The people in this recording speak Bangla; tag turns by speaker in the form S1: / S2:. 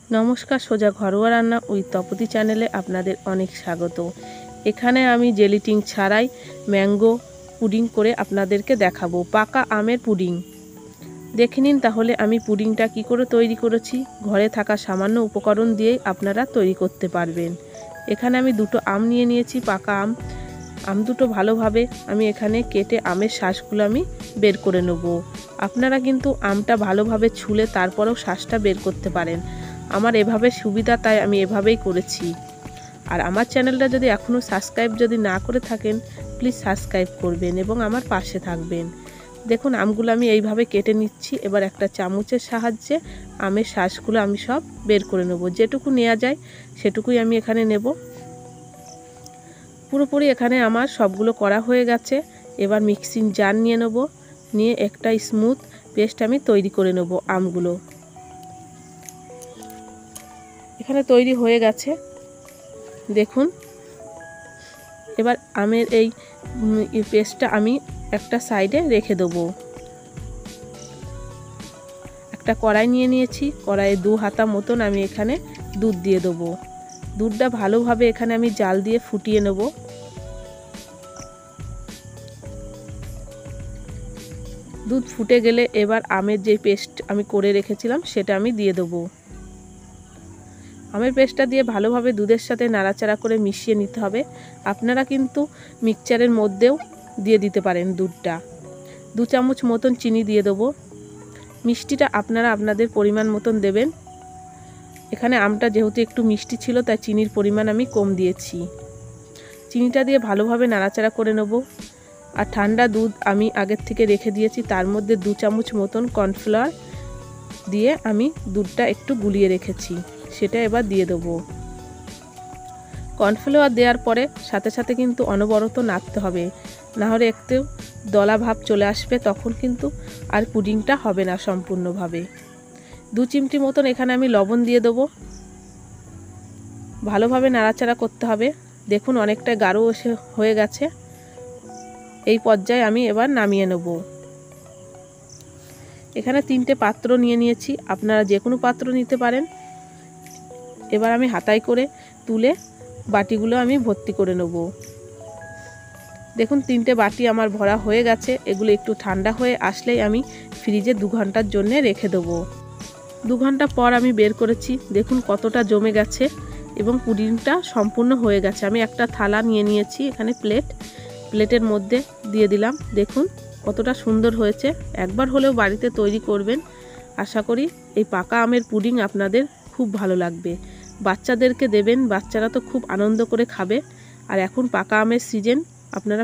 S1: নমস্কার, সোজা ঘরোয়া রান্না উইথ তাপতি চ্যানেলে আপনাদের অনেক স্বাগত। এখানে আমি জেলিটিং ছাড়াই ম্যাঙ্গো পুডিং করে আপনাদেরকে দেখাবো, পাকা আমের পুডিং। দেখে নিন তাহলে আমি পুডিংটা কি করে তৈরি করেছি। ঘরে থাকা সামান্য উপকরণ দিয়েই আপনারা তৈরি করতে পারবেন। এখানে আমি দুটো আম নিয়ে নিয়েছি, পাকা আম দুটো ভালোভাবে আমি এখানে কেটে আমের শাঁসগুলো আমি বের করে নেব। আপনারা কিন্তু আমটা ভালোভাবে ছুলে তারপরেও শাঁসটা বের করতে পারেন। আমার এভাবে সুবিধা, তাই আমি এভাবেই করেছি। আর আমার চ্যানেলটা যদি এখনও সাবস্ক্রাইব যদি না করে থাকেন, প্লিজ সাবস্ক্রাইব করবেন এবং আমার পাশে থাকবেন। দেখুন আমগুলো আমি এইভাবে কেটে নিচ্ছি। এবার একটা চামচের সাহায্যে আমের শাঁসগুলো আমি সব বের করে নেব। যেটুকু নেওয়া যায় সেটুকুই আমি এখানে নেব। পুরোপুরি এখানে আমার সবগুলো করা হয়ে গেছে। এবার মিক্সিং জার নিয়ে নেব, নিয়ে একটা স্মুথ পেস্ট আমি তৈরি করে নেব। আমগুলো এখানে তৈরি হয়ে গেছে দেখুন। এবার আমের এই পেস্টটা আমি একটা সাইডে রেখে দেবো। একটা কড়াই নিয়ে নিয়েছি, কড়াইয়ে 2 হাতা মতন আমি এখানে দুধ দিয়ে দেবো। দুধটা ভালোভাবে এখানে আমি জাল দিয়ে ফুটিয়ে নেব। দুধ ফুটে গেলে এবার আমের যে পেস্ট আমি করে রেখেছিলাম সেটা আমি দিয়ে দেবো। আমের পেস্টটা দিয়ে ভালোভাবে দুধের সাথে নাড়াচাড়া করে মিশিয়ে নিতে হবে। আপনারা কিন্তু মিক্সচারের মধ্যেও দিয়ে দিতে পারেন দুধটা। 2 চামচ মতন চিনি দিয়ে দেবো। মিষ্টিটা আপনারা আপনাদের পরিমাণ মতন দেবেন। এখানে আমটা যেহেতু একটু মিষ্টি ছিল, তাই চিনির পরিমাণ আমি কম দিয়েছি। চিনিটা দিয়ে ভালোভাবে নাড়াচাড়া করে নেব। আর ঠান্ডা দুধ আমি আগের থেকে রেখে দিয়েছি, তার মধ্যে 2 চামচ মতন কর্নফ্লাওয়ার দিয়ে আমি দুধটা একটু গুলিয়ে রেখেছি, সেটা এবার দিয়ে দেবো। কর্নফ্লাওয়ার দেওয়ার পরে সাথে সাথে কিন্তু অনবরত নাড়তে হবে, না হলে একটু দলা ভাব চলে আসবে, তখন কিন্তু আর পুডিংটা হবে না সম্পূর্ণভাবে। 2 চিমটি মতন এখানে আমি লবণ দিয়ে দেবো। ভালোভাবে নাড়াচাড়া করতে হবে। দেখুন অনেকটা গাঢ় হয়ে গেছে। এই পর্যায়ে আমি এবার নামিয়ে নেব। এখানে 3টে পাত্র নিয়ে নিয়েছি, আপনারা যে কোনো পাত্র নিতে পারেন। এবার আমি হাতায় করে তুলে বাটিগুলো আমি ভর্তি করে নেব। দেখুন 3টে বাটি আমার ভরা হয়ে গেছে। এগুলো একটু ঠান্ডা হয়ে আসলেই আমি ফ্রিজে 2 ঘন্টার জন্য রেখে দেবো। 2 ঘন্টা পর আমি বের করেছি। দেখুন কতটা জমে গেছে এবং পুডিংটা সম্পূর্ণ হয়ে গেছে। আমি একটা থালা নিয়ে নিয়েছি, এখানে প্লেটের মধ্যে দিয়ে দিলাম। দেখুন কতটা সুন্দর হয়েছে। একবার হলেও বাড়িতে তৈরি করবেন। আশা করি এই পাকা আমের পুডিং আপনাদের খুব ভালো লাগবে। বাচ্চাদেরকে দেবেন, বাচ্চারা তো খুব আনন্দ করে খাবে। আর এখন পাকা আমের সিজন, আপনারা